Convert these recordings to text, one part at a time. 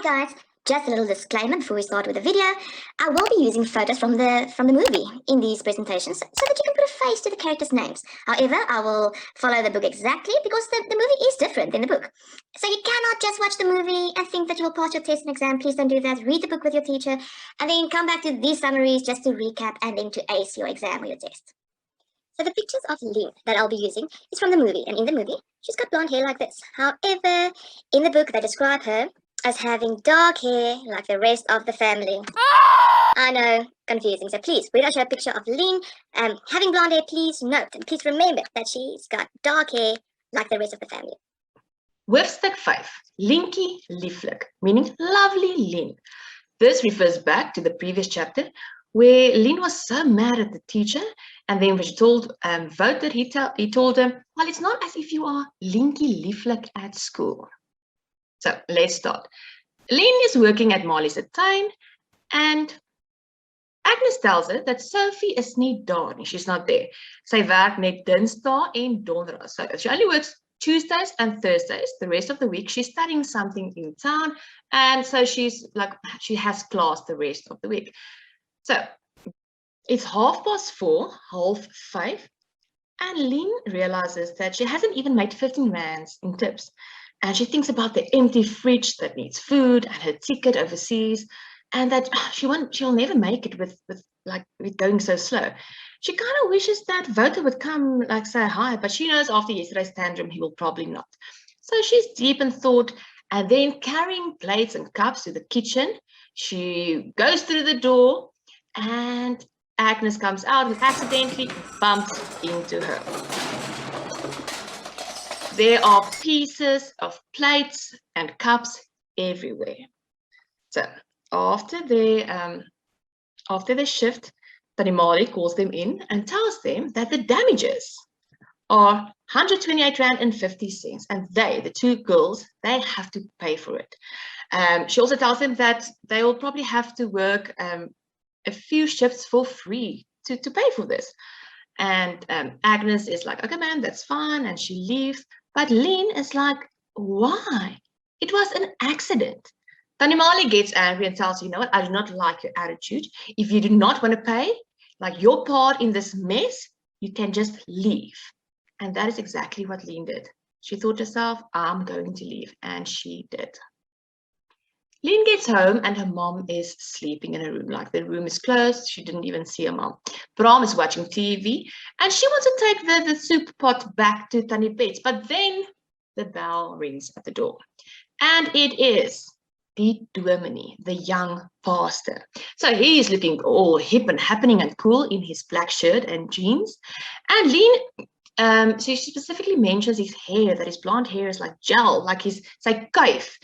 guys, just a little disclaimer before we start with the video. I will be using photos from the movie in these presentations so that you can put a face to the characters' names. However, I will follow the book exactly because the movie is different than the book. So you cannot just watch the movie and think that you will pass your test and exam. Please don't do that. Read the book with your teacher and then come back to these summaries just to recap and then to ace your exam or your test. So the pictures of Lien that I'll be using is from the movie, and in the movie, she's got blonde hair like this. However, in the book, they describe her as having dark hair like the rest of the family. I know, confusing. So please, when I show a picture of Lien having blonde hair, please note and please remember that she's got dark hair like the rest of the family. Hoofstuk 5, Lientjie lieflik, meaning lovely Lien. This refers back to the previous chapter where Lien was so mad at the teacher, and then when she told Wouter, he told her, well, it's not as if you are Lientjie lieflik at school. So let's start. Lien is working at Marlie's tuin, and Agnes tells her that Sophie is nie daar nie. She's not there. Sy werk net Dinsdae en Donderdag. So she only works Tuesdays and Thursdays. The rest of the week she's studying something in town, and so she has class the rest of the week. So it's 4:30, 4:30, and Lien realizes that she hasn't even made 15 rands in tips. And she thinks about the empty fridge that needs food and her ticket overseas, and that she'll never make it with going so slow. She kind of wishes that Wouter would come say hi, but she knows after yesterday's tantrum he will probably not. So she's deep in thought, and then carrying plates and cups to the kitchen, she goes through the door, and Agnes comes out and accidentally bumps into her. There are pieces of plates and cups everywhere. So after their shift, Tannie Marlie calls them in and tells them that the damages are 128 Rand and 50 cents, and the two girls, they have to pay for it. She also tells them that they will probably have to work a few shifts for free to pay for this. And Agnes is like, okay, man, that's fine, and she leaves. But Lien is like, why? It was an accident. Tannie Marlie gets angry and tells, you know what, I do not like your attitude. If you do not want to pay, your part in this mess, you can just leave. And that is exactly what Lien did. She thought to herself, I'm going to leave, and she did. Lien gets home and her mom is sleeping in her room. The room is closed. She didn't even see her mom. Bram is watching TV and she wants to take the soup pot back to Tannie Bets, but then the bell rings at the door. And it is the dominee, the young pastor. So he is looking all hip and happening and cool in his black shirt and jeans. And Lien, she specifically mentions his hair, that his blonde hair is like gel, his kuif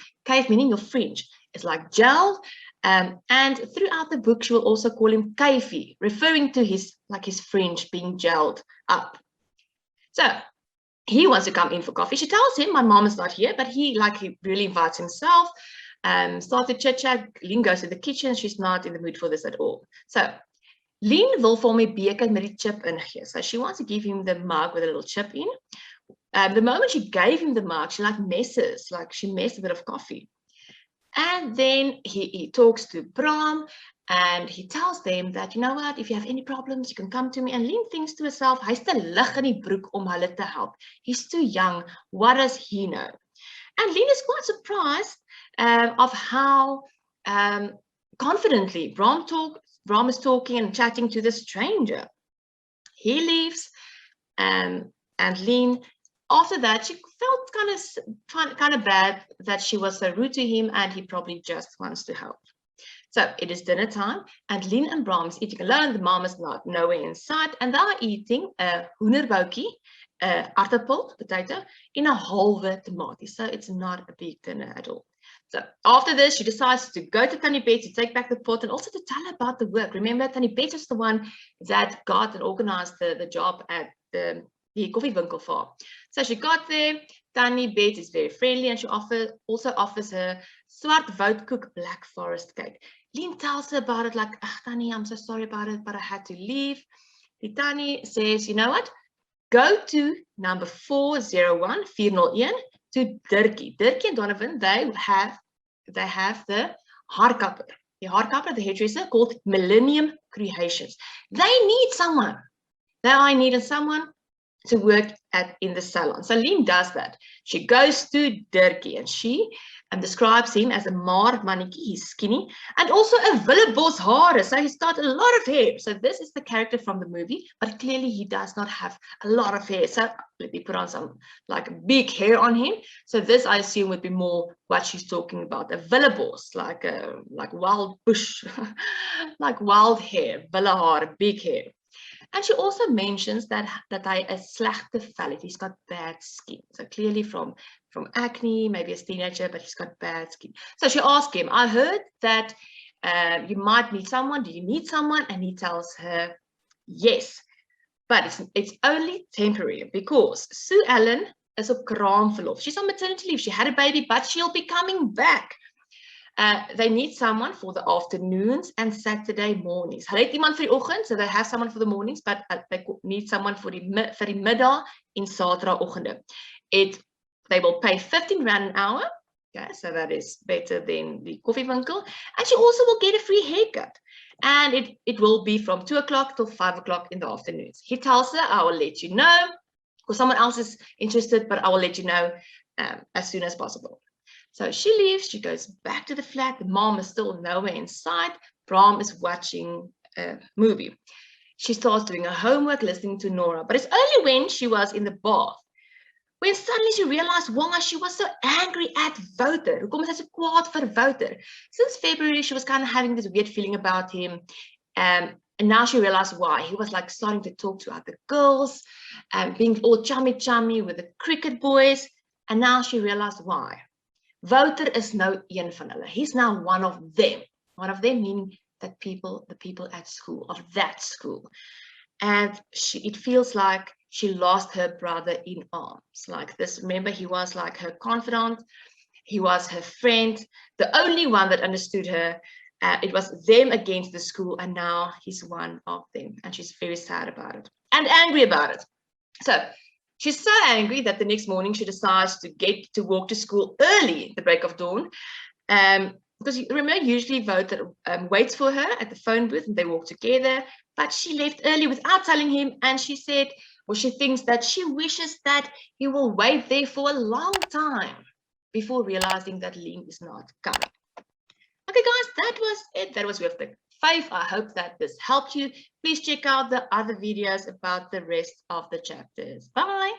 meaning your fringe. It's like gel, and throughout the book, she will also call him Kuifie, referring to his fringe being gelled up. So he wants to come in for coffee. She tells him, my mom is not here, but he really invites himself. Start to chit chat. Lien goes to the kitchen. She's not in the mood for this at all. So Lien wil vir hom 'n beker met die chip in gee. So she wants to give him the mug with a little chip in. The moment she gave him the mug, she messes, she messed a bit of coffee. And then he talks to Bram and he tells them that, you know what, if you have any problems, you can come to me. And Lien thinks to herself, hy's te lig in die broek om hulle te help. He's too young. What does he know? And Lien is quite surprised of how confidently Bram is talking and chatting to the stranger. He leaves, and Lien, after that, she felt kind of bad that she was so rude to him, and he probably just wants to help. So it is dinner time, and Lien and Bram is eating alone. The mom is not nowhere in sight, and they are eating a hoenderboutjie, aardappel, potato, in a halve tomatie. So it's not a big dinner at all. So after this, she decides to go to Tannie Bets to take back the pot and also to tell her about the work. Remember, Tannie Bets was the one that got and organized the job at the koffiewinkel farm. So she got there. Tannie Bets is very friendly, and she also offers her swart woudkoek black forest cake. Lien tells her about it Tannie, I'm so sorry about it, but I had to leave. The Tannie says, you know what? Go to number 401 to Dirkie. Dirkie and Donovan, they have they have the haarkapper. The haarkapper, the hairdresser, called Millennium Creations. They need someone. They needed someone to work in the salon. So Lien does that. She goes to Dirkie and she describes him as a maar mannetjie. He's skinny and also a willebos hare. So he's got a lot of hair. So this is the character from the movie, but clearly he does not have a lot of hair. So let me put on some like big hair on him. So this I assume would be more what she's talking about, a willebos, like wild bush, like wild hair, wille hare, big hair. And she also mentions that hy 'n slegte vel het. He's got bad skin. So clearly from acne, maybe as a teenager, but he's got bad skin. So she asked him, I heard that you might need someone. Do you need someone? And he tells her, yes, but it's only temporary because Sue Ellen is op kraamverlof. She's on maternity leave. She had a baby, but she'll be coming back. They need someone for the afternoons and Saturday mornings. Hulle het iemand vir die oggend, so they have someone for the mornings, but they need someone for die middag en Saterdagoggende. They will pay R15 an hour. Okay, so that is better than the koffiewinkel. And she also will get a free haircut. And it will be from 2 o'clock till 5 o'clock in the afternoons. He tells her, I will let you know, because someone else is interested, but I will let you know as soon as possible. So she leaves, she goes back to the flat. The mom is still nowhere in sight. Bram is watching a movie. She starts doing her homework, listening to Nora, but it's only when she was in the bath, when suddenly she realized why she was so angry at Wouter. Hoekom is sy so kwaad vir Wouter? Since February, she was kind of having this weird feeling about him. And now she realized why. He was like starting to talk to other girls, being all chummy with the cricket boys. And now she realized why. Wouter is nou een van hulle. He's now one of them. One of them meaning that the people at school, of that school. And it feels like she lost her brother in arms. Like this, remember, he was like her confidant. He was her friend, the only one that understood her. It was them against the school, and now he's one of them. And she's very sad about it and angry about it. So she's so angry that the next morning she decides to walk to school early at the break of dawn. Because remember, usually Wouter waits for her at the phone booth and they walk together. But she left early without telling him, and she said, well, she thinks that she wishes that he will wait there for a long time before realizing that Lien is not coming. Okay, guys, that was it. That was Hoofstuk 5. I hope that this helped you. Please check out the other videos about the rest of the chapters. Bye.